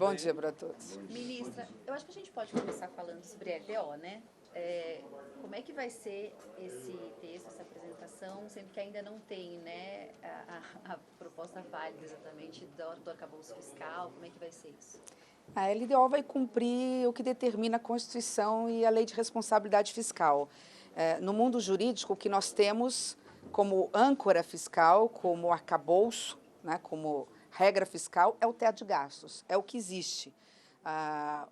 Bom dia para todos. Ministra, eu acho que a gente pode começar falando sobre a LDO, né? Como é que vai ser esse texto, essa apresentação, sendo que ainda não tem, né, a proposta válida exatamente do arcabouço fiscal, como é que vai ser isso? A LDO vai cumprir o que determina a Constituição e a Lei de Responsabilidade Fiscal. No mundo jurídico, o que nós temos como âncora fiscal, como arcabouço, né, como regra fiscal, é o teto de gastos, é o que existe.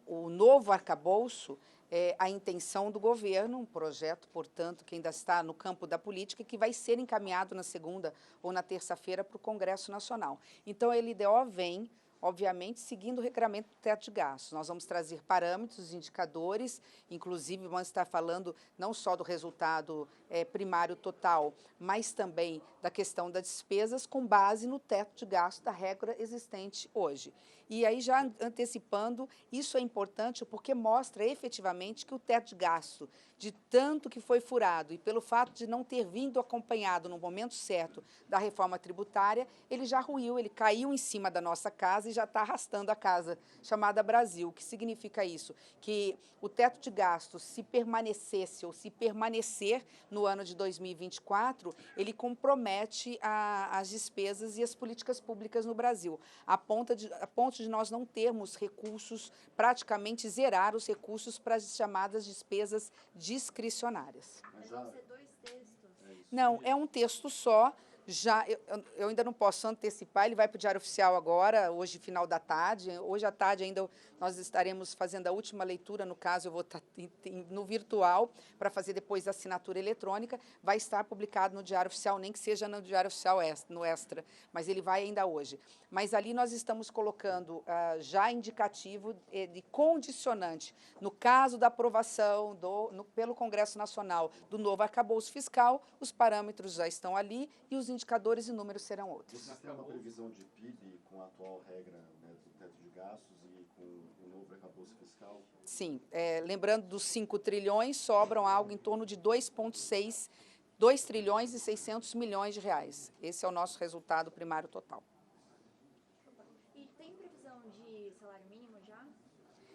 O novo arcabouço é a intenção do governo, um projeto, portanto, que ainda está no campo da política, que vai ser encaminhado na segunda ou na terça-feira para o Congresso Nacional. Então, a LDO vem, obviamente, seguindo o regramento do teto de gastos. Nós vamos trazer parâmetros, indicadores, inclusive vamos estar falando não só do resultado primário total, mas também da questão das despesas com base no teto de gasto da regra existente hoje. E aí, já antecipando, isso é importante porque mostra efetivamente que o teto de gasto, de tanto que foi furado e pelo fato de não ter vindo acompanhado no momento certo da reforma tributária, ele já ruiu, ele caiu em cima da nossa casa e já está arrastando a casa chamada Brasil. O que significa isso? Que o teto de gastos, se permanecesse ou se permanecer no ano de 2024, ele compromete as despesas e as políticas públicas no Brasil, a ponto de nós não termos recursos, praticamente zerar os recursos para as chamadas despesas discricionárias. Mas vão ser dois textos? Não, é um texto só. Eu ainda não posso antecipar, ele vai para o Diário Oficial agora, hoje, final da tarde. Hoje à tarde ainda nós estaremos fazendo a última leitura, no caso eu vou estar no virtual, para fazer depois a assinatura eletrônica. Vai estar publicado no Diário Oficial, nem que seja no Diário Oficial no Extra, mas ele vai ainda hoje. Mas ali nós estamos colocando já indicativo de condicionante, no caso da aprovação pelo Congresso Nacional do novo arcabouço fiscal, os parâmetros já estão ali e os indicadores e números serão outros. Vocês têm uma previsão de PIB com a atual regra, né, do teto de gastos e com o novo arcabouço fiscal? Sim, lembrando dos 5 trilhões, sobram algo em torno de 2 trilhões e 600 milhões de reais. Esse é o nosso resultado primário total. E tem previsão de salário mínimo já?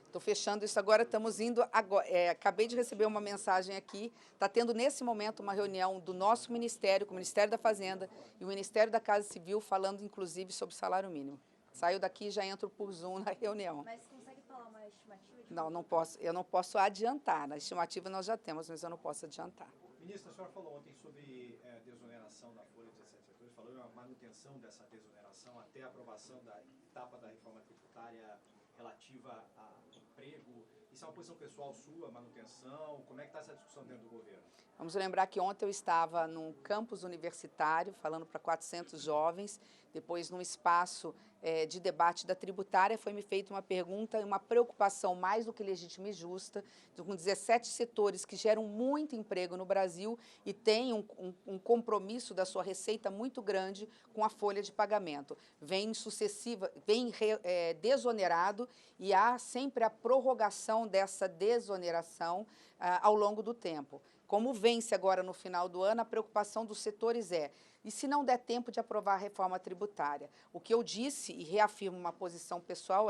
Estou fechando isso agora, estamos indo agora. Acabei de receber uma mensagem aqui, está tendo nesse momento uma reunião do nosso Ministério, com o Ministério da Fazenda e o Ministério da Casa Civil, falando inclusive sobre salário mínimo. Saio daqui e já entro por Zoom na reunião. Mas consegue falar uma estimativa? Não posso, eu não posso adiantar. Na estimativa nós já temos, mas eu não posso adiantar. Ministra, a senhora falou ontem sobre desoneração da folha de 17 setores, falou em uma manutenção dessa desoneração até a aprovação da etapa da reforma tributária relativa a emprego. Isso é uma posição pessoal sua, manutenção? Como é que está essa discussão dentro do governo? Vamos lembrar que ontem eu estava num campus universitário, falando para 400 jovens, depois num espaço de debate da tributária, foi me feita uma pergunta e uma preocupação mais do que legítima e justa, com 17 setores que geram muito emprego no Brasil e têm um compromisso da sua receita muito grande com a folha de pagamento. Vem desonerado e há sempre a prorrogação dessa desoneração ao longo do tempo. Como vence agora no final do ano, a preocupação dos setores e se não der tempo de aprovar a reforma tributária? O que eu disse, e reafirmo uma posição pessoal,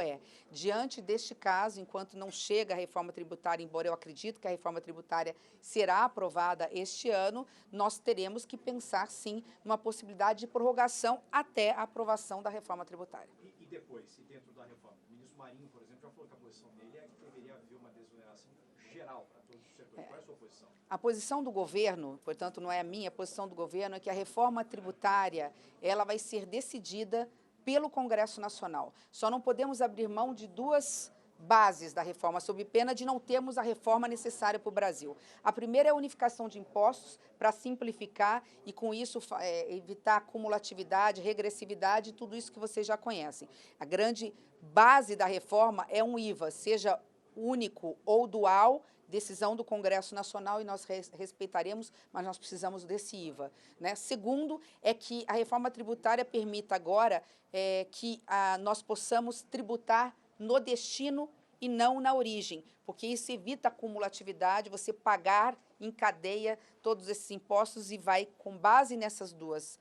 diante deste caso, enquanto não chega a reforma tributária, embora eu acredito que a reforma tributária será aprovada este ano, nós teremos que pensar, sim, numa possibilidade de prorrogação até a aprovação da reforma tributária. E depois, e dentro da reforma? O ministro Marinho, por exemplo, já falou que a posição dele é que deveria haver uma desoneração geral para todos os setores. Qual é a sua posição? A posição do governo, portanto, não é a minha, a posição do governo é que a reforma tributária ela vai ser decidida pelo Congresso Nacional. Só não podemos abrir mão de duas bases da reforma, sob pena de não termos a reforma necessária para o Brasil. A primeira é a unificação de impostos para simplificar e, com isso, evitar acumulatividade, regressividade, tudo isso que vocês já conhecem. A grande base da reforma é um IVA, seja único ou dual, decisão do Congresso Nacional e nós respeitaremos, mas nós precisamos desse IVA, né? Segundo, é que a reforma tributária permita agora que nós possamos tributar no destino e não na origem, porque isso evita a acumulatividade, você pagar em cadeia todos esses impostos e vai, com base nessas duas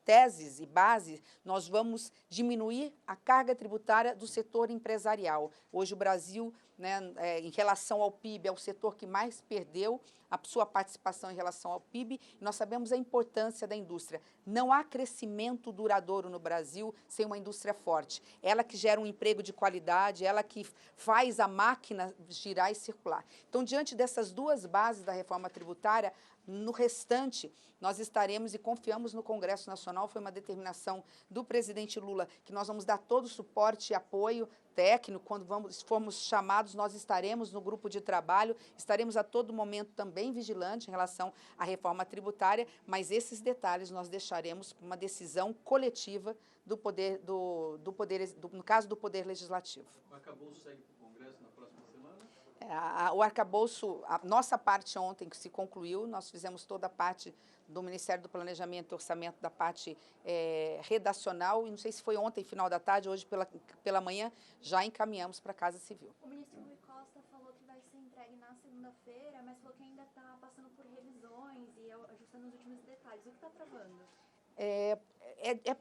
teses e bases, nós vamos diminuir a carga tributária do setor empresarial. Hoje o Brasil, né, em relação ao PIB, é o setor que mais perdeu a sua participação em relação ao PIB. Nós sabemos a importância da indústria. Não há crescimento duradouro no Brasil sem uma indústria forte. Ela que gera um emprego de qualidade, ela que faz a máquina girar e circular. Então, diante dessas duas bases da reforma tributária, no restante, nós estaremos e confiamos no Congresso Nacional, foi uma determinação do presidente Lula, que nós vamos dar todo o suporte e apoio técnico, quando formos chamados, nós estaremos no grupo de trabalho, estaremos a todo momento também vigilantes em relação à reforma tributária, mas esses detalhes nós deixaremos para uma decisão coletiva do poder, no caso do Poder Legislativo. O arcabouço segue para o Congresso na próxima semana? O arcabouço, a nossa parte ontem que se concluiu, nós fizemos toda a parte do Ministério do Planejamento e Orçamento, da parte redacional, e não sei se foi ontem, final da tarde, hoje pela manhã, já encaminhamos para a Casa Civil. O ministro Rui Costa falou que vai ser entregue na segunda-feira, mas falou que ainda está passando por revisões e ajustando os últimos detalhes. O que está travando? É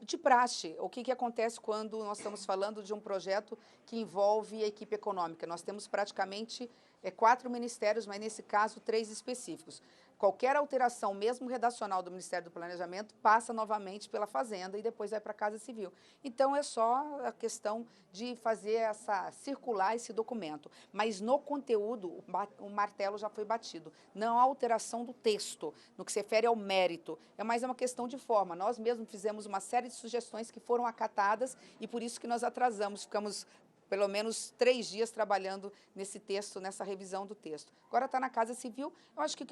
de praxe. O que acontece quando nós estamos falando de um projeto que envolve a equipe econômica? Nós temos praticamente 4 ministérios, mas nesse caso 3 específicos. Qualquer alteração, mesmo redacional do Ministério do Planejamento, passa novamente pela Fazenda e depois vai para a Casa Civil. Então, é só a questão de fazer circular esse documento. Mas no conteúdo, o martelo já foi batido. Não há alteração do texto, no que se refere ao mérito. É mais uma questão de forma. Nós mesmos fizemos uma série de sugestões que foram acatadas e por isso que nós atrasamos, ficamos pelo menos 3 dias trabalhando nesse texto, nessa revisão do texto. Agora está na Casa Civil. Eu acho que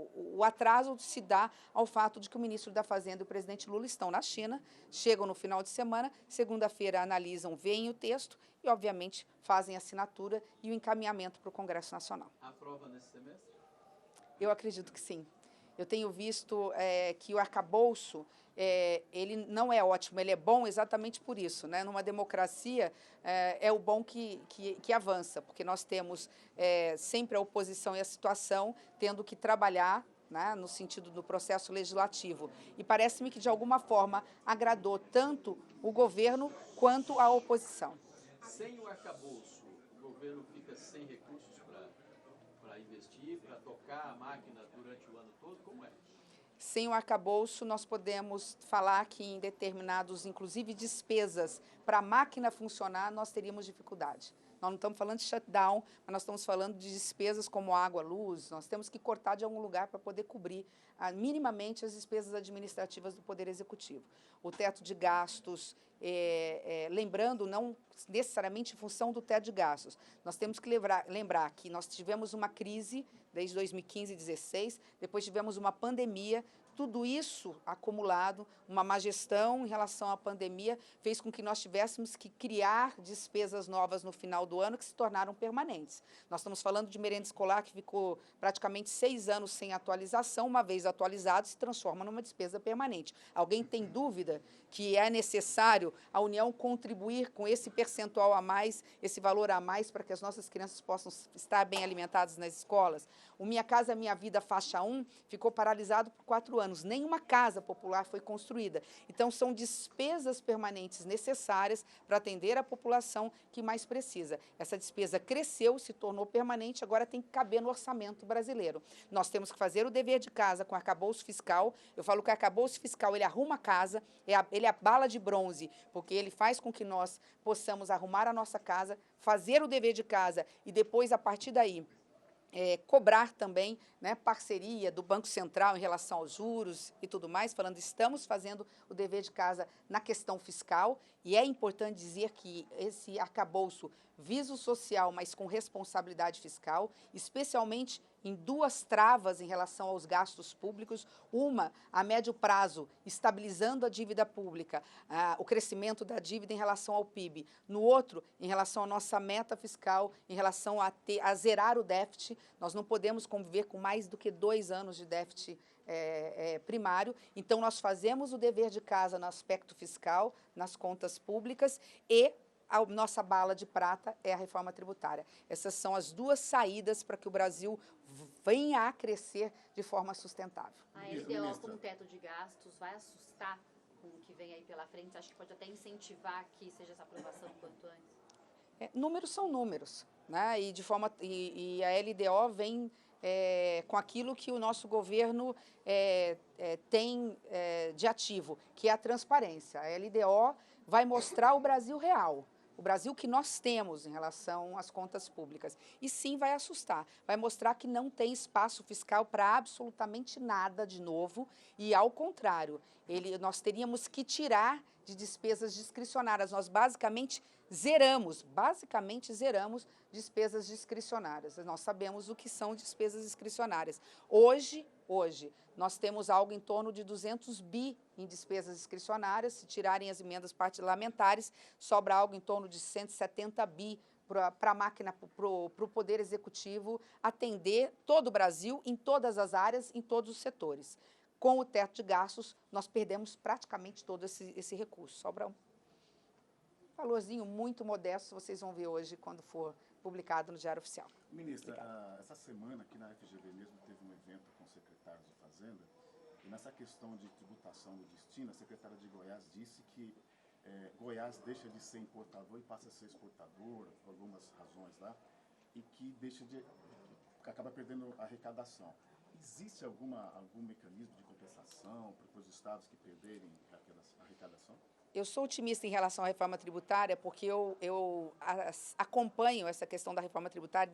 o atraso se dá ao fato de que o ministro da Fazenda e o presidente Lula estão na China, chegam no final de semana, segunda-feira analisam, veem o texto e, obviamente, fazem a assinatura e o encaminhamento para o Congresso Nacional. Aprova nesse semestre? Eu acredito que sim. Eu tenho visto que o arcabouço, ele não é ótimo, ele é bom exatamente por isso, né? Numa democracia, é o bom que avança, porque nós temos sempre a oposição e a situação tendo que trabalhar, né, no sentido do processo legislativo. E parece-me que, de alguma forma, agradou tanto o governo quanto a oposição. Sem o arcabouço, o governo fica sem recursos para investir, para tocar a máquina durante o ano todo? Como é? Sem o arcabouço, nós podemos falar que em determinados, inclusive despesas, para a máquina funcionar, nós teríamos dificuldade. Nós não estamos falando de shutdown, mas nós estamos falando de despesas como água, luz. Nós temos que cortar de algum lugar para poder cobrir minimamente as despesas administrativas do Poder Executivo. O teto de gastos, lembrando, não necessariamente em função do teto de gastos. Nós temos que lembrar que nós tivemos uma crise desde 2015 e 2016, depois tivemos uma pandemia. Tudo isso acumulado, uma má gestão em relação à pandemia, fez com que nós tivéssemos que criar despesas novas no final do ano que se tornaram permanentes. Nós estamos falando de merenda escolar que ficou praticamente 6 anos sem atualização, uma vez atualizado, se transforma numa despesa permanente. Alguém tem dúvida que é necessário a União contribuir com esse percentual a mais, esse valor a mais, para que as nossas crianças possam estar bem alimentadas nas escolas? O Minha Casa Minha Vida, faixa 1, ficou paralisado por 4 anos. Nenhuma casa popular foi construída. Então, são despesas permanentes necessárias para atender a população que mais precisa. Essa despesa cresceu, se tornou permanente, agora tem que caber no orçamento brasileiro. Nós temos que fazer o dever de casa com o arcabouço fiscal. Eu falo que o arcabouço fiscal, ele arruma a casa, ele é a bala de bronze, porque ele faz com que nós possamos arrumar a nossa casa, fazer o dever de casa e depois, a partir daí, cobrar também, né, parceria do Banco Central em relação aos juros e tudo mais, falando estamos fazendo o dever de casa na questão fiscal, e é importante dizer que esse arcabouço visa o social, mas com responsabilidade fiscal, especialmente em 2 travas em relação aos gastos públicos. Uma, a médio prazo, estabilizando a dívida pública, o crescimento da dívida em relação ao PIB. No outro, em relação à nossa meta fiscal, em relação a zerar o déficit. Nós não podemos conviver com mais do que 2 anos de déficit primário. Então, nós fazemos o dever de casa no aspecto fiscal, nas contas públicas, e a nossa bala de prata é a reforma tributária. Essas são as duas saídas para que o Brasil venha a crescer de forma sustentável. A LDO como teto de gastos vai assustar com o que vem aí pela frente? Acho que pode até incentivar que seja essa aprovação quanto antes. Números são números, né? E a LDO vem com aquilo que o nosso governo tem de ativo, que é a transparência. A LDO vai mostrar o Brasil real, o Brasil que nós temos em relação às contas públicas. E sim, vai assustar, vai mostrar que não tem espaço fiscal para absolutamente nada de novo e, ao contrário, nós teríamos que tirar de despesas discricionárias. Nós basicamente zeramos despesas discricionárias. Nós sabemos o que são despesas discricionárias. Hoje, nós temos algo em torno de 200 bi em despesas discricionárias. Se tirarem as emendas parlamentares, sobra algo em torno de 170 bi para a máquina, para o Poder Executivo atender todo o Brasil, em todas as áreas, em todos os setores. Com o teto de gastos, nós perdemos praticamente todo esse recurso. Sobra um valorzinho muito modesto, vocês vão ver hoje quando for publicado no Diário Oficial. Ministra, essa semana aqui na FGV mesmo teve um evento com secretários de Fazenda e nessa questão de tributação do destino, a secretária de Goiás disse que Goiás deixa de ser importador e passa a ser exportador, por algumas razões lá, e que acaba perdendo a arrecadação. Existe algum mecanismo de compensação para os estados que perderem a arrecadação? Eu sou otimista em relação à reforma tributária porque eu acompanho essa questão da reforma tributária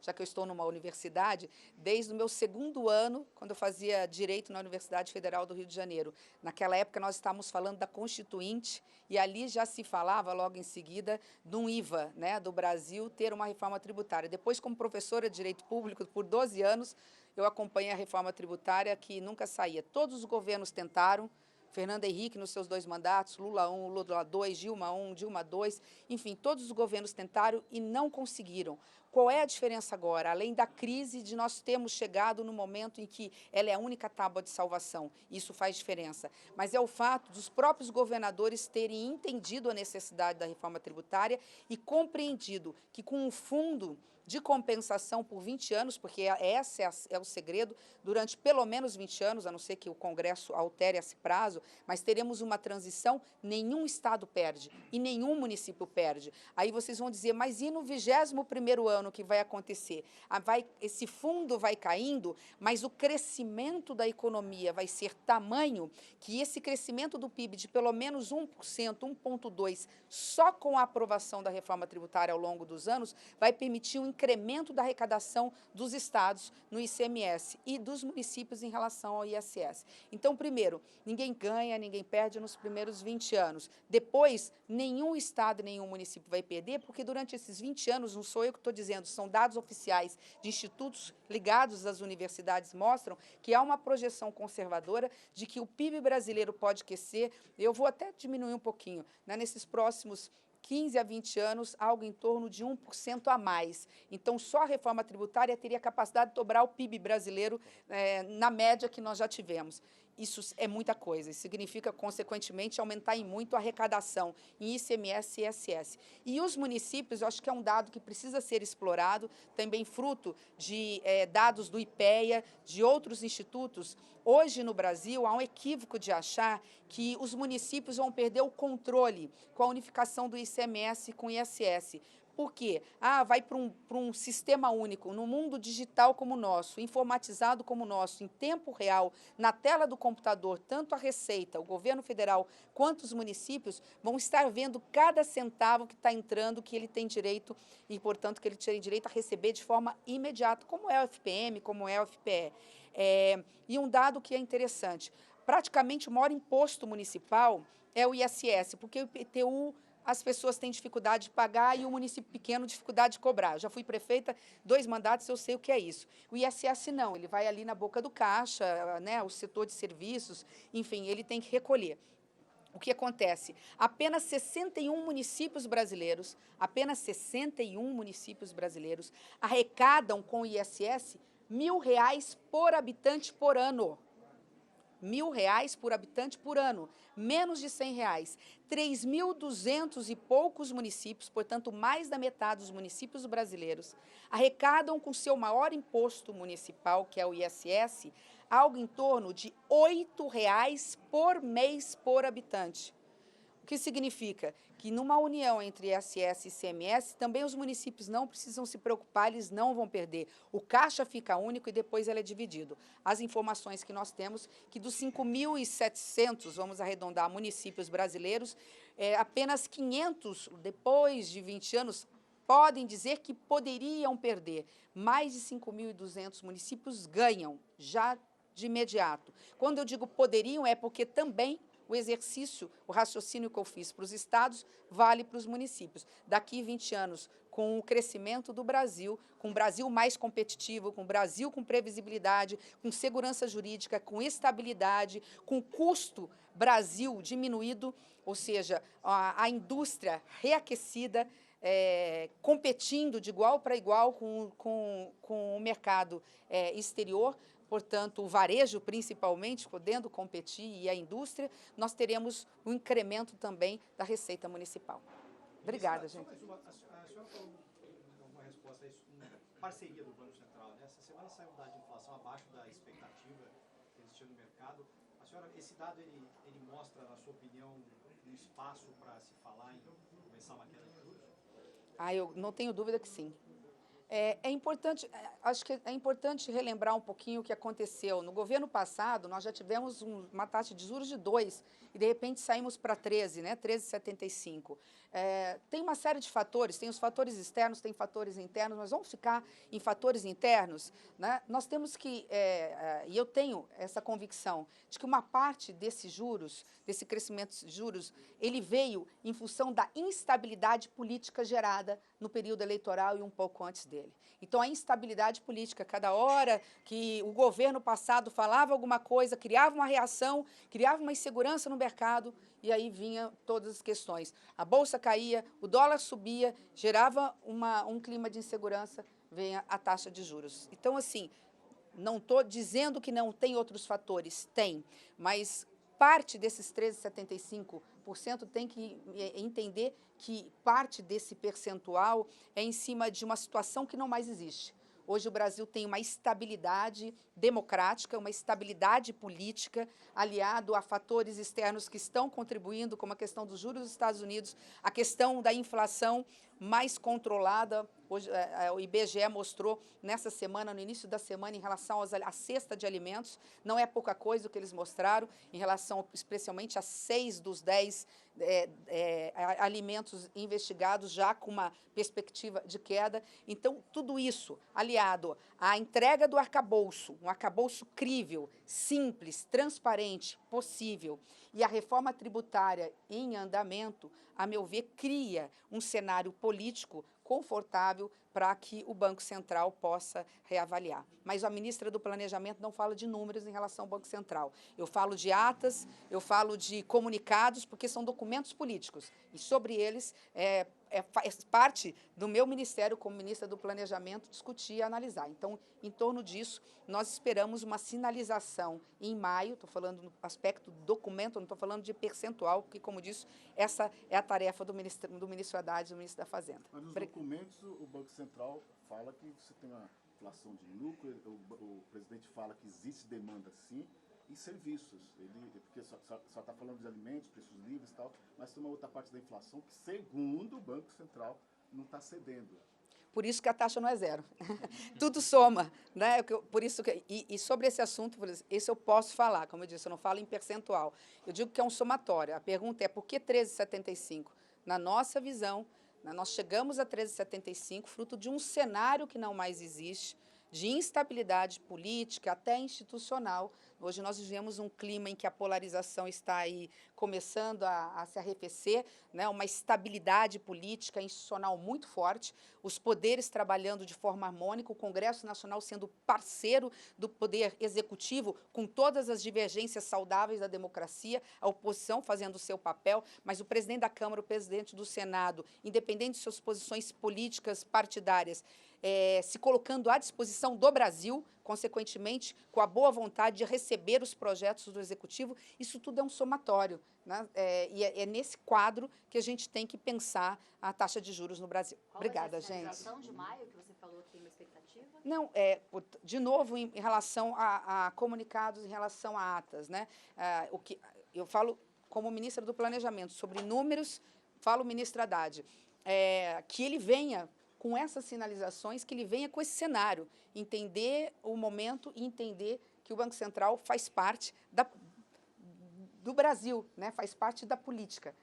já que eu estou numa universidade, desde o meu segundo ano, quando eu fazia Direito na Universidade Federal do Rio de Janeiro. Naquela época, nós estávamos falando da Constituinte e ali já se falava, logo em seguida, de um IVA, né, do Brasil ter uma reforma tributária. Depois, como professora de Direito Público, por 12 anos, eu acompanhei a reforma tributária que nunca saía. Todos os governos tentaram, Fernando Henrique nos seus 2 mandatos, Lula 1, Lula 2, Dilma 1, Dilma 2, enfim, todos os governos tentaram e não conseguiram. Qual é a diferença agora? Além da crise, de nós termos chegado no momento em que ela é a única tábua de salvação, isso faz diferença. Mas é o fato dos próprios governadores terem entendido a necessidade da reforma tributária e compreendido que com um fundo de compensação por 20 anos, porque esse é o segredo, durante pelo menos 20 anos, a não ser que o Congresso altere esse prazo, mas teremos uma transição, nenhum estado perde e nenhum município perde. Aí vocês vão dizer, mas e no 21º ano que vai acontecer? Esse fundo vai caindo, mas o crescimento da economia vai ser tamanho que esse crescimento do PIB de pelo menos 1%, 1,2%, só com a aprovação da reforma tributária ao longo dos anos, vai permitir um incremento da arrecadação dos estados no ICMS e dos municípios em relação ao ISS. Então, primeiro, ninguém ganha, ninguém perde nos primeiros 20 anos. Depois, nenhum estado e nenhum município vai perder, porque durante esses 20 anos, não sou eu que estou dizendo, são dados oficiais de institutos ligados às universidades, mostram que há uma projeção conservadora de que o PIB brasileiro pode crescer, eu vou até diminuir um pouquinho, né, nesses próximos 15 a 20 anos, algo em torno de 1% a mais. Então, só a reforma tributária teria capacidade de dobrar o PIB brasileiro na média que nós já tivemos. Isso é muita coisa, isso significa, consequentemente, aumentar em muito a arrecadação em ICMS e ISS. E os municípios, eu acho que é um dado que precisa ser explorado, também fruto de dados do IPEA, de outros institutos. Hoje, no Brasil, há um equívoco de achar que os municípios vão perder o controle com a unificação do ICMS com o ISS. Por quê? Vai para um sistema único, no mundo digital como o nosso, informatizado como o nosso, em tempo real, na tela do computador, tanto a Receita, o governo federal, quanto os municípios vão estar vendo cada centavo que está entrando, que ele tem direito e, portanto, que ele tem direito a receber de forma imediata, como é o FPM, como é o FPE. E um dado que é interessante, praticamente o maior imposto municipal é o ISS, porque o IPTU as pessoas têm dificuldade de pagar e o município pequeno dificuldade de cobrar. Eu já fui prefeita, 2 mandatos, eu sei o que é isso. O ISS não, ele vai ali na boca do caixa, né, o setor de serviços, enfim, ele tem que recolher. O que acontece? Apenas 61 municípios brasileiros arrecadam com o ISS R$ 1.000 por habitante por ano. R$ 1.000 por habitante por ano, menos de R$ 100. 3.200 e poucos municípios, portanto, mais da metade dos municípios brasileiros, arrecadam com seu maior imposto municipal, que é o ISS, algo em torno de R$ 8 por mês por habitante. O que significa que numa união entre ISS e ICMS, também os municípios não precisam se preocupar, eles não vão perder. O caixa fica único e depois ele é dividido. As informações que nós temos, que dos 5.700, vamos arredondar, municípios brasileiros, apenas 500, depois de 20 anos, podem dizer que poderiam perder. Mais de 5.200 municípios ganham, já de imediato. Quando eu digo poderiam, é porque também o exercício, o raciocínio que eu fiz para os estados, vale para os municípios. Daqui 20 anos, com o crescimento do Brasil, com um Brasil mais competitivo, com um Brasil com previsibilidade, com segurança jurídica, com estabilidade, com custo Brasil diminuído, ou seja, a indústria reaquecida, competindo de igual para igual com o mercado exterior, portanto, o varejo, principalmente, podendo competir, e a indústria, nós teremos um incremento também da receita municipal. Obrigada, gente. A senhora falou uma resposta a isso, parceria do Banco Central, né? Essa semana saiu um dado de inflação abaixo da expectativa que existia no mercado. A senhora, esse dado, ele mostra, na sua opinião, um espaço para se falar em começar uma queda de juros? Eu não tenho dúvida que sim. Acho que é importante relembrar um pouquinho o que aconteceu. No governo passado, nós já tivemos uma taxa de juros de 2 e, de repente, saímos para 13, né? 13,75. Tem uma série de fatores, tem os fatores externos, tem fatores internos, nós vamos ficar em fatores internos, né? Nós temos que, e eu tenho essa convicção, de que uma parte desses juros, desse crescimento de juros, ele veio em função da instabilidade política gerada no período eleitoral e um pouco antes dele. Então, a instabilidade política, cada hora que o governo passado falava alguma coisa, criava uma reação, criava uma insegurança no mercado, e aí vinha todas as questões. A bolsa caía, o dólar subia, gerava um clima de insegurança, vem a taxa de juros. Então, assim, não estou dizendo que não tem outros fatores, tem, mas parte desses 13,75% tem que entender que parte desse percentual é em cima de uma situação que não mais existe. Hoje o Brasil tem uma estabilidade democrática, uma estabilidade política, aliado a fatores externos que estão contribuindo, como a questão dos juros dos Estados Unidos, a questão da inflação mais controlada. Hoje, o IBGE mostrou nessa semana, no início da semana, em relação à cesta de alimentos, não é pouca coisa o que eles mostraram, em relação especialmente a 6 dos 10 alimentos investigados, já com uma perspectiva de queda. Então, tudo isso, aliado à entrega do arcabouço, um arcabouço crível, simples, transparente, possível, e a reforma tributária em andamento, a meu ver, cria um cenário político confortável para que o Banco Central possa reavaliar. Mas a ministra do Planejamento não fala de números em relação ao Banco Central. Eu falo de atas, eu falo de comunicados, porque são documentos políticos. E sobre eles, faz parte do meu ministério, como ministra do Planejamento, discutir e analisar. Então, em torno disso, nós esperamos uma sinalização em maio, estou falando no aspecto do documento, não estou falando de percentual, porque, como disse, essa é a tarefa do ministro Haddad e do ministro da Fazenda. Mas nos documentos, o Banco Central fala que você tem uma inflação de lucro, o presidente fala que existe demanda sim, e serviços. Porque só está falando de alimentos, preços livres e tal, mas tem uma outra parte da inflação que, segundo o Banco Central, não está cedendo. Por isso que a taxa não é zero. Tudo soma, né? Por isso e sobre esse assunto, esse eu posso falar, como eu disse, eu não falo em percentual. Eu digo que é um somatório. A pergunta é por que 13,75? Na nossa visão, nós chegamos a 13,75 fruto de um cenário que não mais existe, de instabilidade política, até institucional. Hoje nós vivemos um clima em que a polarização está aí começando a se arrefecer, né? Uma estabilidade política institucional muito forte, os poderes trabalhando de forma harmônica, o Congresso Nacional sendo parceiro do Poder Executivo, com todas as divergências saudáveis da democracia, a oposição fazendo o seu papel, mas o presidente da Câmara, o presidente do Senado, independente de suas posições políticas partidárias, se colocando à disposição do Brasil, consequentemente, com a boa vontade de receber os projetos do Executivo, isso tudo é um somatório, né? E é nesse quadro que a gente tem que pensar a taxa de juros no Brasil. Obrigada, gente. Sinalização de maio, que você falou que tem uma expectativa? Não, de novo, em relação a comunicados, em relação a atas, né? O que eu falo como ministra do Planejamento sobre números, falo, ministro Haddad, que ele venha com essas sinalizações, que ele venha com esse cenário, entender o momento e entender que o Banco Central faz parte do Brasil, né? Faz parte da política,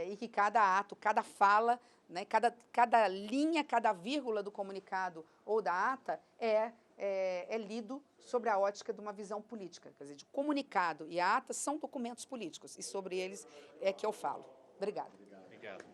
e que cada ato, cada fala, né? Cada linha, cada vírgula do comunicado ou da ata é lido sobre a ótica de uma visão política. Quer dizer, de comunicado e a ata são documentos políticos, e sobre eles é que eu falo. Obrigada. Obrigado.